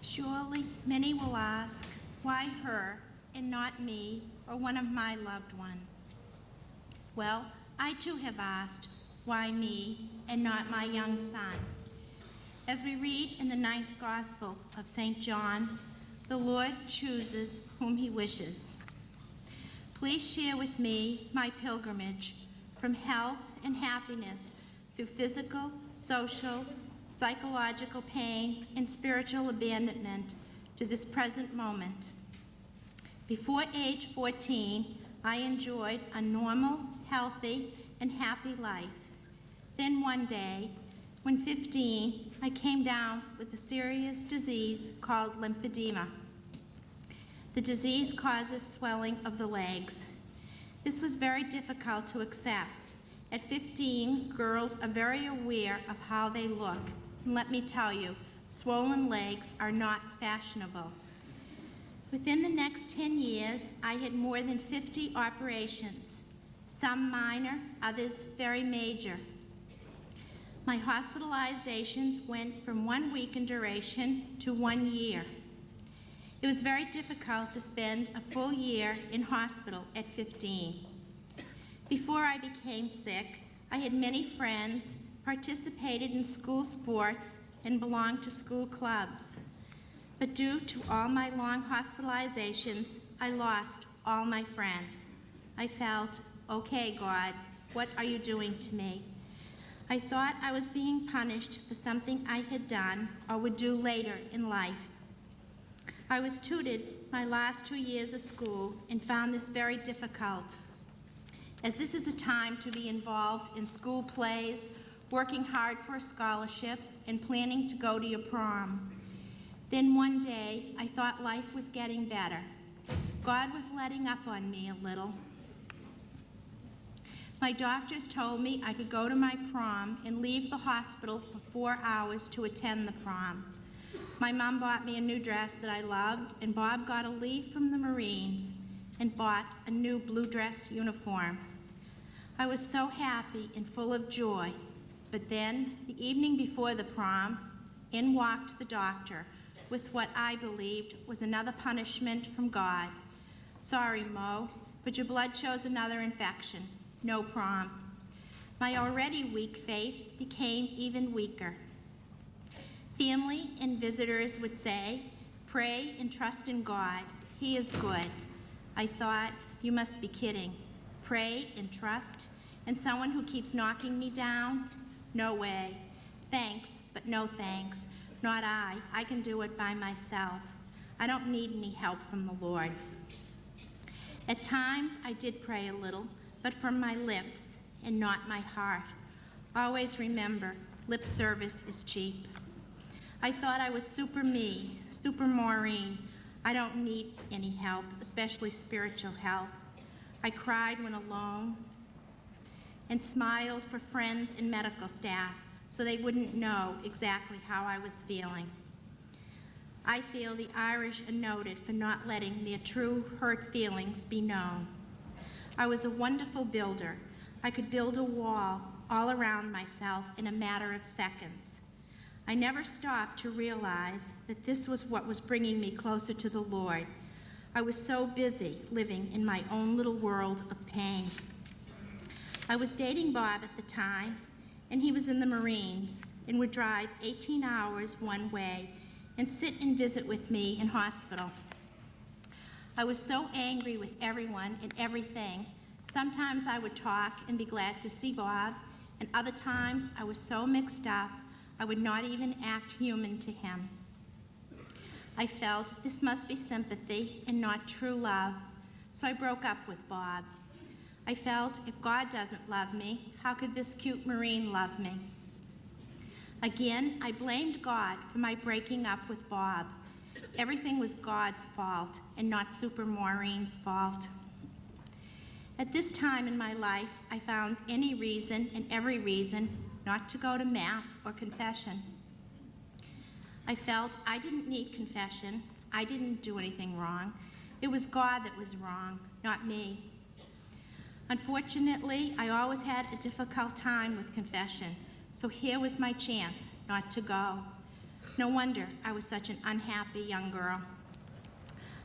Surely many will ask, why her and not me or one of my loved ones? Well, I too have asked, why me and not my young son? As we read in the 9th Gospel of St. John, the Lord chooses whom he wishes. Please share with me my pilgrimage from health and happiness through physical, social, psychological pain, and spiritual abandonment to this present moment. Before age 14, I enjoyed a normal, healthy, and happy life. Then one day, when 15, I came down with a serious disease called lymphedema. The disease causes swelling of the legs. This was very difficult to accept. At 15, girls are very aware of how they look. And let me tell you, swollen legs are not fashionable. Within the next 10 years, I had more than 50 operations, some minor, others very major. My hospitalizations went from 1 week in duration to 1 year. It was very difficult to spend a full year in hospital at 15. Before I became sick, I had many friends, participated in school sports, and belonged to school clubs. But due to all my long hospitalizations, I lost all my friends. I felt, okay, God, what are you doing to me? I thought I was being punished for something I had done or would do later in life. I was tutored my last 2 years of school and found this very difficult, as this is a time to be involved in school plays, working hard for a scholarship, and planning to go to your prom. Then one day, I thought life was getting better. God was letting up on me a little. My doctors told me I could go to my prom and leave the hospital for 4 hours to attend the prom. My mom bought me a new dress that I loved, and Bob got a leave from the Marines and bought a new blue dress uniform. I was so happy and full of joy. But then, the evening before the prom, in walked the doctor with what I believed was another punishment from God. Sorry, Mo, but your blood shows another infection. No prom. My already weak faith became even weaker. Family and visitors would say, pray and trust in God. He is good. I thought, you must be kidding. Pray and trust, and someone who keeps knocking me down? No way. Thanks, but no thanks. Not I. I can do it by myself. I don't need any help from the Lord. At times, I did pray a little, but from my lips and not my heart. Always remember, lip service is cheap. I thought I was super me, super Maureen. I don't need any help, especially spiritual help. I cried when alone and smiled for friends and medical staff so they wouldn't know exactly how I was feeling. I feel the Irish are noted for not letting their true hurt feelings be known. I was a wonderful builder. I could build a wall all around myself in a matter of seconds. I never stopped to realize that this was what was bringing me closer to the Lord. I was so busy living in my own little world of pain. I was dating Bob at the time, and he was in the Marines and would drive 18 hours one way and sit and visit with me in hospital. I was so angry with everyone and everything. Sometimes I would talk and be glad to see Bob, and other times I was so mixed up I would not even act human to him. I felt this must be sympathy and not true love, so I broke up with Bob. I felt if God doesn't love me, how could this cute Marine love me? Again, I blamed God for my breaking up with Bob. Everything was God's fault and not Super Maureen's fault. At this time in my life, I found any reason and every reason not to go to Mass or confession. I felt I didn't need confession. I didn't do anything wrong. It was God that was wrong, not me. Unfortunately, I always had a difficult time with confession, so here was my chance not to go. No wonder I was such an unhappy young girl.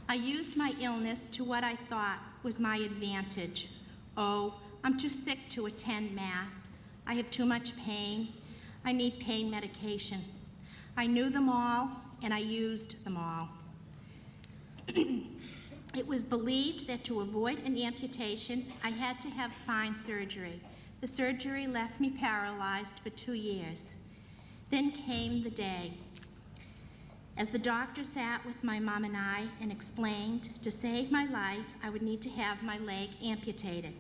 I used my illness to what I thought was my advantage. Oh, I'm too sick to attend Mass. I have too much pain. I need pain medication. I knew them all, and I used them all. It was believed that to avoid an amputation, I had to have spine surgery. The surgery left me paralyzed for 2 years. Then came the day. As the doctor sat with my mom and I and explained, to save my life, I would need to have my leg amputated.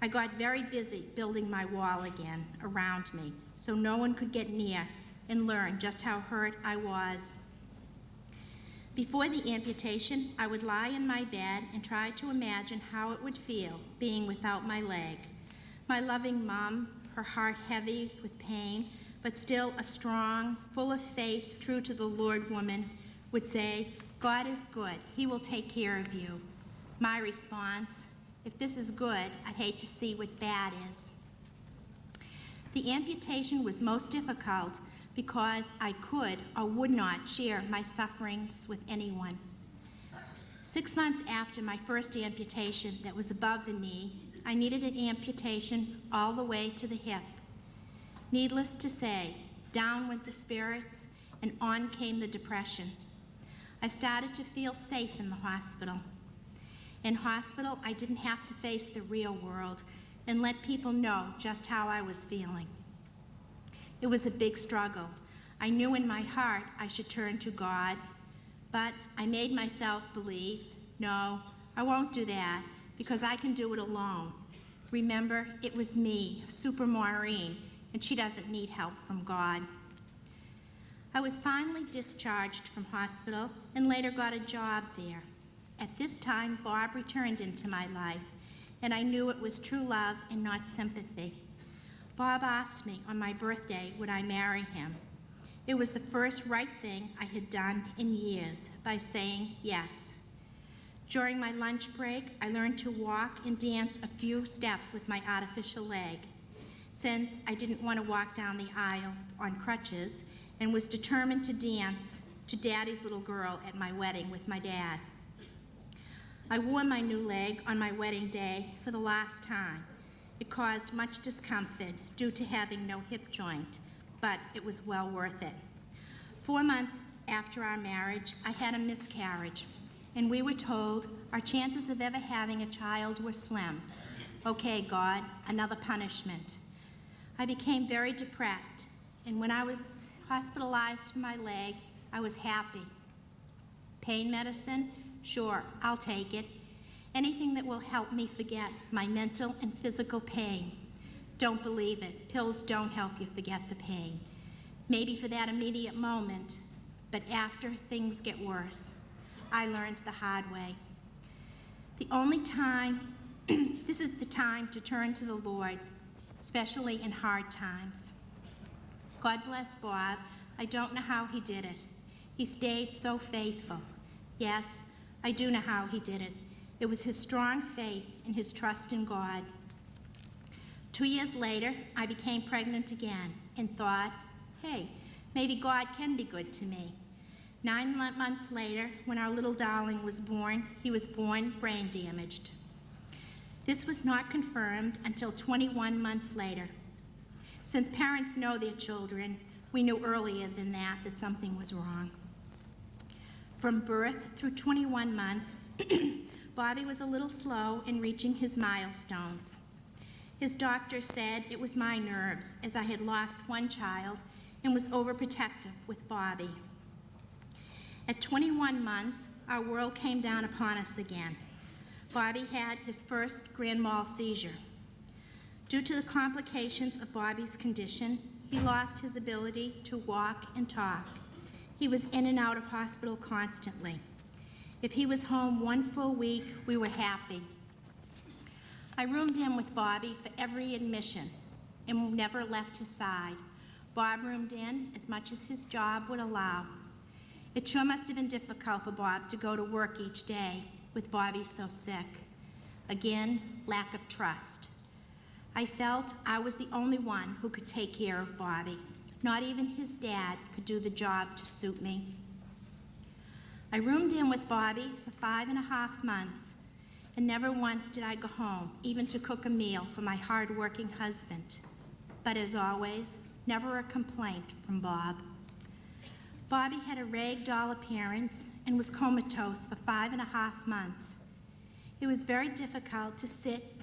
I got very busy building my wall again around me, so no one could get near and learn just how hurt I was. Before the amputation, I would lie in my bed and try to imagine how it would feel being without my leg. My loving mom, her heart heavy with pain, but still a strong, full of faith, true to the Lord woman, would say, "God is good. He will take care of you." My response, "If this is good, I'd hate to see what bad is." The amputation was most difficult because I could or would not share my sufferings with anyone. 6 months after my first amputation that was above the knee, I needed an amputation all the way to the hip. Needless to say, down went the spirits and on came the depression. I started to feel safe in the hospital. In hospital, I didn't have to face the real world and let people know just how I was feeling. It was a big struggle. I knew in my heart I should turn to God, but I made myself believe, no, I won't do that because I can do it alone. Remember, it was me, Super Maureen, and she doesn't need help from God. I was finally discharged from hospital and later got a job there. At this time, Bob returned into my life, and I knew it was true love and not sympathy. Bob asked me on my birthday would I marry him. It was the first right thing I had done in years by saying yes. During my lunch break, I learned to walk and dance a few steps with my artificial leg. Since I didn't want to walk down the aisle on crutches and was determined to dance to Daddy's Little Girl at my wedding with my dad. I wore my new leg on my wedding day for the last time. It caused much discomfort due to having no hip joint, but it was well worth it. 4 months after our marriage, I had a miscarriage, and we were told our chances of ever having a child were slim. Okay, God, another punishment. I became very depressed, and when I was hospitalized for my leg, I was happy. Pain medicine? Sure, I'll take it. Anything that will help me forget my mental and physical pain. Don't believe it. Pills don't help you forget the pain. Maybe for that immediate moment, but after things get worse. I learned the hard way. The only time, this is the time to turn to the Lord, especially in hard times. God bless Bob. I don't know how he did it. He stayed so faithful. Yes, I do know how he did it. It was his strong faith and his trust in God. 2 years later, I became pregnant again and thought, hey, maybe God can be good to me. 9 months later, when our little darling was born, he was born brain damaged. This was not confirmed until 21 months later. Since parents know their children, we knew earlier than that something was wrong. From birth through 21 months, Bobby was a little slow in reaching his milestones. His doctor said it was my nerves, as I had lost one child and was overprotective with Bobby. At 21 months, our world came down upon us again. Bobby had his first grand mal seizure. Due to the complications of Bobby's condition, he lost his ability to walk and talk. He was in and out of hospital constantly. If he was home 1 full week, we were happy. I roomed in with Bobby for every admission and never left his side. Bob roomed in as much as his job would allow. It sure must have been difficult for Bob to go to work each day with Bobby so sick. Again, lack of trust. I felt I was the only one who could take care of Bobby. Not even his dad could do the job to suit me. I roomed in with Bobby for 5.5 months, and never once did I go home, even to cook a meal for my hard-working husband. But as always, never a complaint from Bob. Bobby had a ragdoll appearance and was comatose for 5.5 months. It was very difficult to sit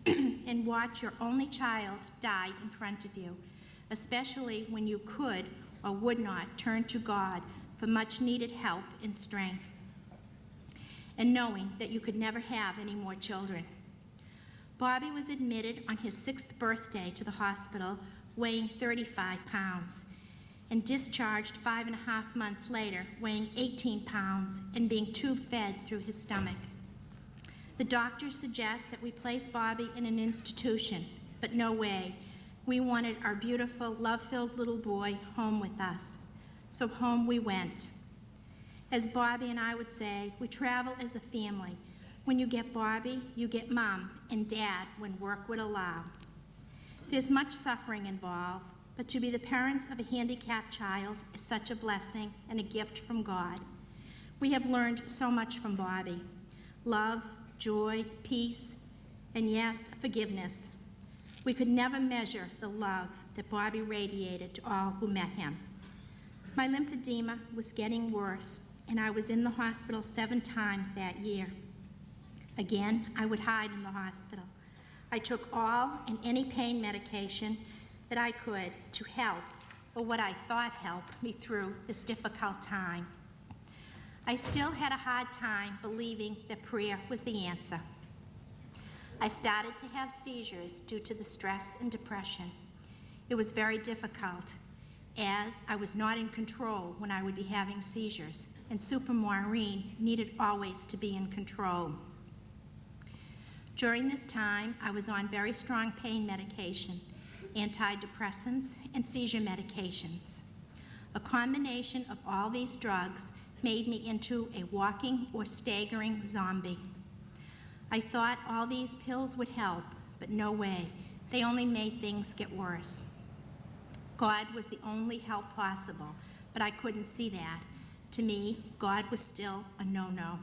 and watch your only child die in front of you, especially when you could or would not turn to God for much-needed help and strength, and knowing that you could never have any more children. Bobby was admitted on his 6th birthday to the hospital, weighing 35 pounds, and discharged 5.5 months later, weighing 18 pounds and being tube-fed through his stomach. The doctors suggest that we place Bobby in an institution, but no way. We wanted our beautiful, love-filled little boy home with us. So home we went. As Bobby and I would say, we travel as a family. When you get Bobby, you get Mom and Dad when work would allow. There's much suffering involved, but to be the parents of a handicapped child is such a blessing and a gift from God. We have learned so much from Bobby: love, joy, peace, and yes, forgiveness. We could never measure the love that Bobby radiated to all who met him. My lymphedema was getting worse, and I was in the hospital 7 times that year. Again, I would hide in the hospital. I took all and any pain medication that I could to help, or what I thought helped, me through this difficult time. I still had a hard time believing that prayer was the answer. I started to have seizures due to the stress and depression. It was very difficult, as I was not in control when I would be having seizures, and Super Maureen needed always to be in control. During this time, I was on very strong pain medication, antidepressants, and seizure medications. A combination of all these drugs made me into a walking or staggering zombie. I thought all these pills would help, but no way. They only made things get worse. God was the only help possible, but I couldn't see that. To me, God was still a no-no.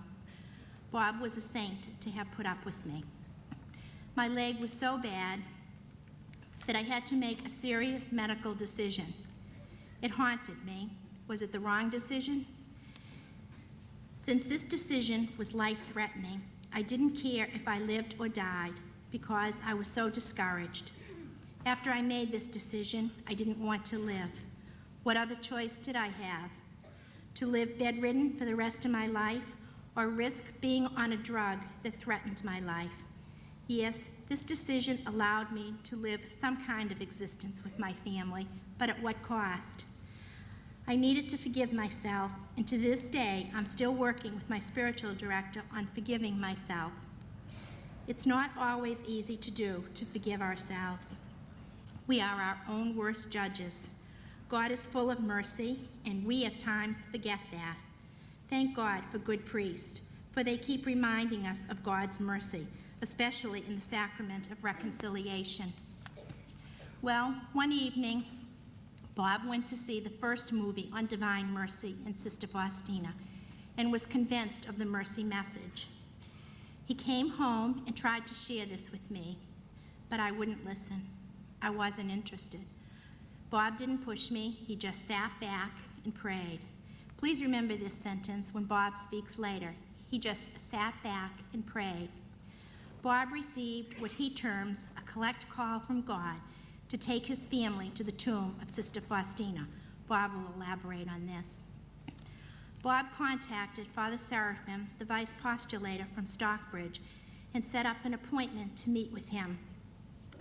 Bob was a saint to have put up with me. My leg was so bad that I had to make a serious medical decision. It haunted me. Was it the wrong decision? Since this decision was life-threatening, I didn't care if I lived or died because I was so discouraged. After I made this decision, I didn't want to live. What other choice did I have? To live bedridden for the rest of my life, or risk being on a drug that threatened my life? Yes, this decision allowed me to live some kind of existence with my family, but at what cost? I needed to forgive myself, and to this day, I'm still working with my spiritual director on forgiving myself. It's not always easy to do, to forgive ourselves. We are our own worst judges. God is full of mercy, and we at times forget that. Thank God for good priests, for they keep reminding us of God's mercy, especially in the sacrament of reconciliation. Well, one evening, Bob went to see the first movie on Divine Mercy in Sister Faustina and was convinced of the mercy message. He came home and tried to share this with me, but I wouldn't listen. I wasn't interested. Bob didn't push me. He just sat back and prayed. Please remember this sentence when Bob speaks later. He just sat back and prayed. Bob received what he terms a collect call from God to take his family to the tomb of Sister Faustina. Bob will elaborate on this. Bob contacted Father Seraphim, the vice postulator from Stockbridge, and set up an appointment to meet with him.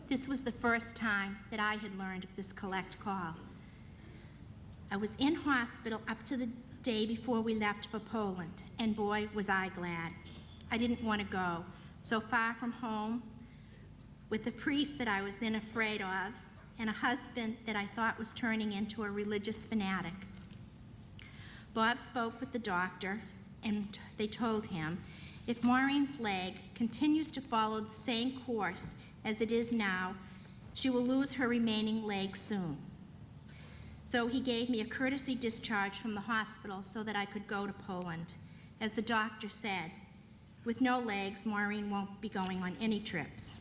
This was the first time that I had learned of this collect call. I was in hospital up to the day before we left for Poland, and boy, was I glad. I didn't want to go, so far from home, with a priest that I was then afraid of, and a husband that I thought was turning into a religious fanatic. Bob spoke with the doctor, and they told him, if Maureen's leg continues to follow the same course as it is now, she will lose her remaining leg soon. So he gave me a courtesy discharge from the hospital so that I could go to Poland. As the doctor said, with no legs, Maureen won't be going on any trips.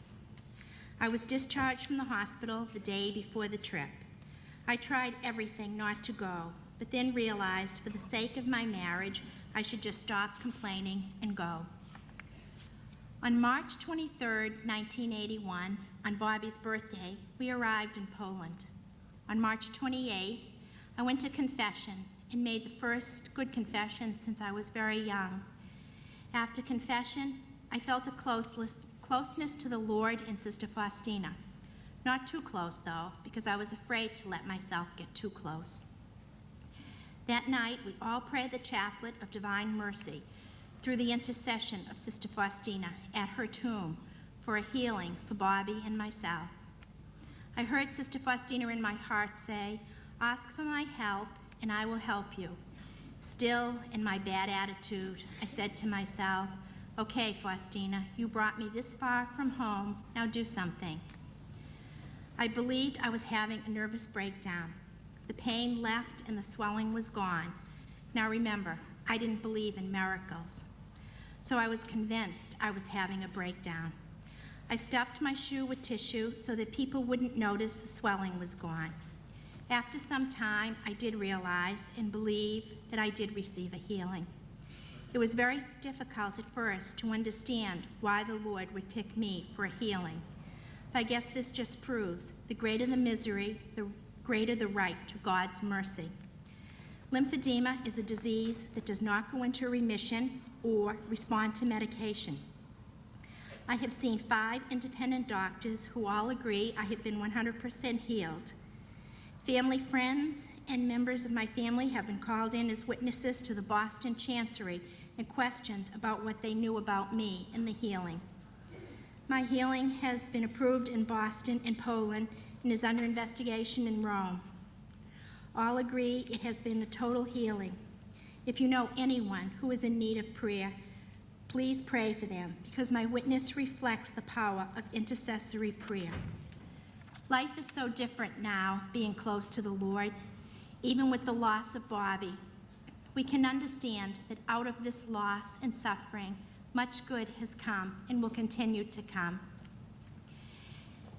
I was discharged from the hospital the day before the trip. I tried everything not to go, but then realized for the sake of my marriage, I should just stop complaining and go. On March 23, 1981, on Bobby's birthday, we arrived in Poland. On March 28th, I went to confession and made the first good confession since I was very young. After confession, I felt a closeness to the Lord and Sister Faustina. Not too close, though, because I was afraid to let myself get too close. That night, we all prayed the chaplet of Divine Mercy through the intercession of Sister Faustina at her tomb for a healing for Bobby and myself. I heard Sister Faustina in my heart say, "Ask for my help, and I will help you." Still, in my bad attitude, I said to myself, "Okay, Faustina, you brought me this far from home, now do something." I believed I was having a nervous breakdown. The pain left and the swelling was gone. Now remember, I didn't believe in miracles. So I was convinced I was having a breakdown. I stuffed my shoe with tissue so that people wouldn't notice the swelling was gone. After some time, I did realize and believe that I did receive a healing. It was very difficult at first to understand why the Lord would pick me for a healing. But I guess this just proves the greater the misery, the greater the right to God's mercy. Lymphedema is a disease that does not go into remission or respond to medication. I have seen 5 independent doctors who all agree I have been 100% healed. Family, friends, and members of my family have been called in as witnesses to the Boston Chancery and questioned about what they knew about me and the healing. My healing has been approved in Boston and Poland and is under investigation in Rome. All agree it has been a total healing. If you know anyone who is in need of prayer, please pray for them, because my witness reflects the power of intercessory prayer. Life is so different now, being close to the Lord. Even with the loss of Bobby, we can understand that out of this loss and suffering, much good has come and will continue to come.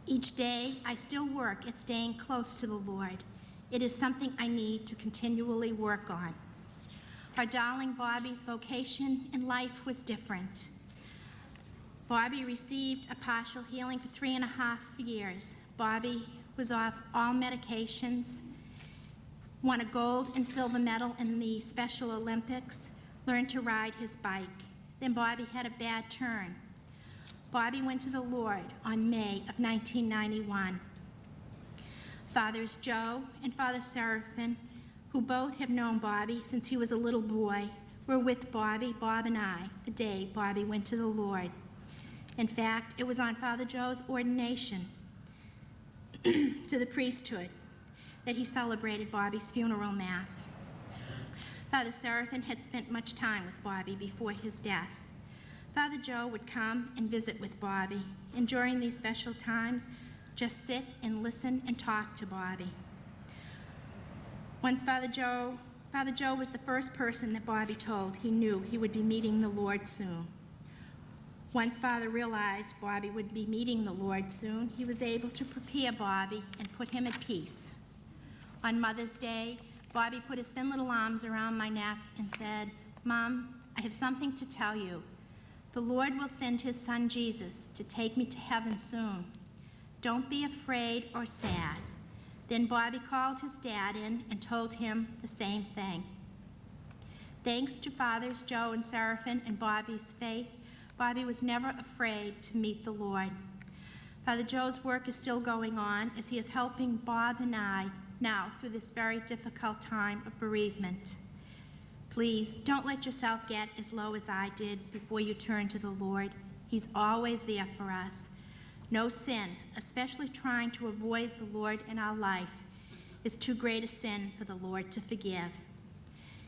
Each day, I still work at staying close to the Lord. It is something I need to continually work on. Our darling Bobby's vocation in life was different. Bobby received a partial healing for 3.5 years. Bobby was off all medications, won a gold and silver medal in the Special Olympics, learned to ride his bike. Then Bobby had a bad turn. Bobby went to the Lord on May of 1991. Fathers Joe and Father Seraphin, who both have known Bobby since he was a little boy, were with Bob and I, the day Bobby went to the Lord. In fact, it was on Father Joe's ordination to the priesthood that he celebrated Bobby's funeral mass. Father Seraphin had spent much time with Bobby before his death. Father Joe would come and visit with Bobby, and during these special times, just sit and listen and talk to Bobby. Once Father Joe was the first person that Bobby told he knew he would be meeting the Lord soon. Once Father realized Bobby would be meeting the Lord soon, he was able to prepare Bobby and put him at peace. On Mother's Day, Bobby put his thin little arms around my neck and said, "Mom, I have something to tell you. The Lord will send his son Jesus to take me to heaven soon. Don't be afraid or sad." Then Bobby called his dad in and told him the same thing. Thanks to Fathers Joe and Seraphin and Bobby's faith, Bobby was never afraid to meet the Lord. Father Joe's work is still going on as he is helping Bob and I now through this very difficult time of bereavement. Please, don't let yourself get as low as I did before you turn to the Lord. He's always there for us. No sin, especially trying to avoid the Lord in our life, is too great a sin for the Lord to forgive.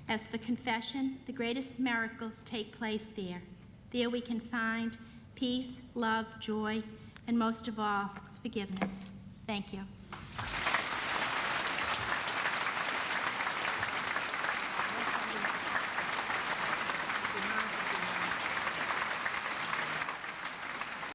As for confession, the greatest miracles take place there. There we can find peace, love, joy, and most of all, forgiveness. Thank you.